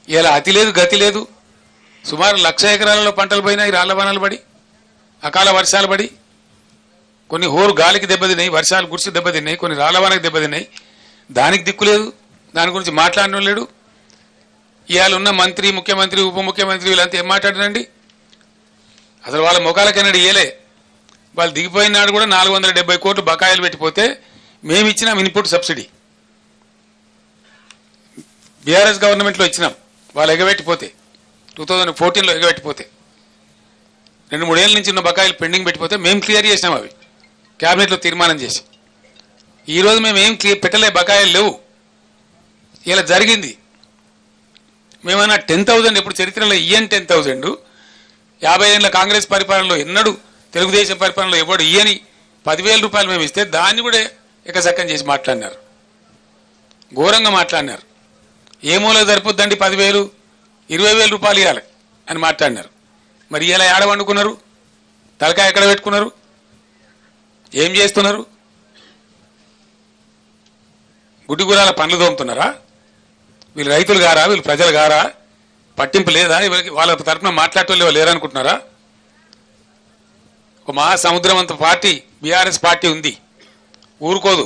ఇలా అతి లేదు గతి లేదు. సుమారు 1,00,000 ఎకరాలలో పంటలు పోయినాయి, రాళ్లవానలు పడి, అకాల వర్షాలు పడి, కొన్ని హోరు గాలికి దెబ్బతిన్నాయి, వర్షాలు గుర్చి దెబ్బతిన్నాయి, కొన్ని రాళ్లవానకి దెబ్బతిన్నాయి. దానికి దిక్కు లేదు, దాని గురించి మాట్లాడడం లేడు. ఇవాళ ఉన్న మంత్రి, ముఖ్యమంత్రి, ఉప ముఖ్యమంత్రి వీళ్ళంతా ఏం మాట్లాడినండి? అసలు వాళ్ళ ముఖాలకైనా ఇయ్యలే. వాళ్ళు దిగిపోయిన నాడు కూడా 470 కోట్లు బకాయిలు పెట్టిపోతే మేము ఇచ్చినాం ఇన్పుట్ సబ్సిడీ. బీఆర్ఎస్ గవర్నమెంట్లో ఇచ్చినాం. వాళ్ళు ఎగబెట్టిపోతే 2014లో ఎగబెట్టిపోతే 2-3 ఏళ్ళ నుంచి ఉన్న బకాయిలు పెండింగ్ పెట్టిపోతే మేము క్లియర్ చేసినాం. అవి క్యాబినెట్లో తీర్మానం చేసి ఈరోజు మేము ఏం పెట్టలే, బకాయిలు లేవు. ఇలా జరిగింది. మేమన్నా 10,000 ఎప్పుడు చరిత్రలో ఇయ్యని 10,000 50 ఏళ్ళ కాంగ్రెస్ పరిపాలనలో ఎన్నడూ తెలుగుదేశం పరిపాలనలో ఎవడు ఇయ్యని 10,000 రూపాయలు మేము ఇస్తే దాన్ని కూడా ఎకసక్కం చేసి మాట్లాడినారు, ఘోరంగా మాట్లాడినారు. ఏ మూల సరిపోద్దండి 10,000, 20,000 రూపాయలు ఇవ్వాలి అని మాట్లాడినారు. మరి ఇలా ఏడ వండుకున్నారు? తలకాయ ఎక్కడ పెట్టుకున్నారు? ఏం చేస్తున్నారు? గుడ్డిగురాల పండ్లు తోముతున్నారా? వీళ్ళు రైతులు గారా? వీళ్ళు ప్రజలు గారా? పట్టింపు లేదా? వాళ్ళ తరఫున మాట్లాడటం లేరనుకుంటున్నారా? ఒక మహాసముద్రం అంత పార్టీ బీఆర్ఎస్ పార్టీ ఉంది, ఊరుకోదు.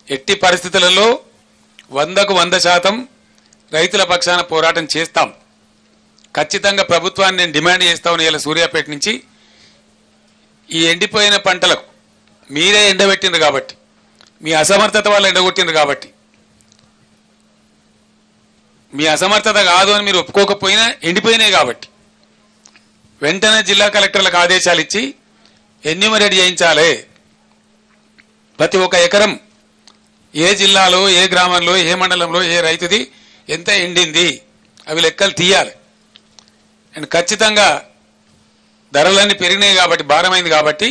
ఎట్టి పరిస్థితులలో 100కు 100% రైతుల పక్షాన పోరాటం చేస్తాం. ఖచ్చితంగా ప్రభుత్వాన్ని నేను డిమాండ్ చేస్తాను. ఇలా సూర్యాపేట నుంచి ఈ ఎండిపోయిన పంటలకు మీరే ఎండబెట్టిండ్రు కాబట్టి, మీ అసమర్థత వల్ల ఎండగొట్టిండ్రు కాబట్టి, మీ అసమర్థత కాదు అని మీరు ఒప్పుకోకపోయినా ఎండిపోయినాయి కాబట్టి వెంటనే జిల్లా కలెక్టర్లకు ఆదేశాలు ఇచ్చి ఎన్యూమరేట్ చేయించాలి. ప్రతి ఒక్క ఎకరం ఏ జిల్లాలో, ఏ గ్రామంలో, ఏ మండలంలో, ఏ రైతుది ఎంత ఎండింది అవి లెక్కలు తీయాలి. అండ్ ఖచ్చితంగా ధరలన్నీ పెరిగినాయి కాబట్టి, భారమైంది కాబట్టి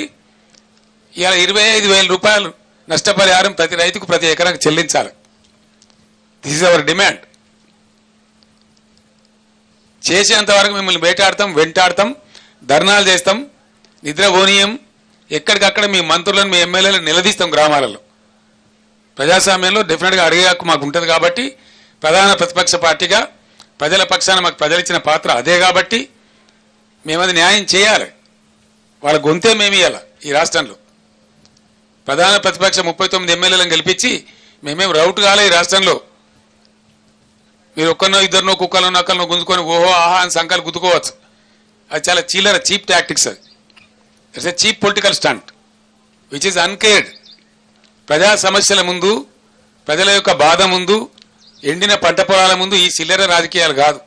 ఇలా 25,000 రూపాయలు నష్టపరిహారం ప్రతి రైతుకు ప్రతి ఎకరాకు చెల్లించాలి. This is our demand. చేసేంత వరకు మిమ్మల్ని వేటాడతాం, వెంటాడతాం, ధర్నాలు చేస్తాం, నిద్రపోనీయం. ఎక్కడికక్కడ మీ మంత్రులను, మీ ఎమ్మెల్యేలను నిలదీస్తాం. గ్రామాలలో ప్రజాస్వామ్యంలో డెఫినెట్గా అడిగే హక్కు మాకు ఉంటుంది కాబట్టి, ప్రధాన ప్రతిపక్ష పార్టీగా ప్రజల పక్షాన మాకు ప్రజలు ఇచ్చిన పాత్ర అదే కాబట్టి మేమది న్యాయం చేయాలి. వాళ్ళ గొంతే మేము ఇవ్వాలి. ఈ రాష్ట్రంలో ప్రధాన ప్రతిపక్ష 39 ఎమ్మెల్యేలను గెలిపించి మేమేం రౌట్ కాలే. ఈ రాష్ట్రంలో మీరు ఒక్కరినో ఇద్దరినో కుక్కలో నక్కలను గుంజుకొని ఓహో ఆహా అని సంఖ్యలు గుద్దుకోవచ్చు. అది చాలా చీలర, చీప్ టాక్టిక్స్. అది it's a cheap political stunt which is uncared. ప్రజా సమస్యల ముందు, ప్రజల యొక్క బాధ ముందు, ఎండిన పంట పొలాల ముందు ఈ చిల్లర రాజకీయాలు కాదు.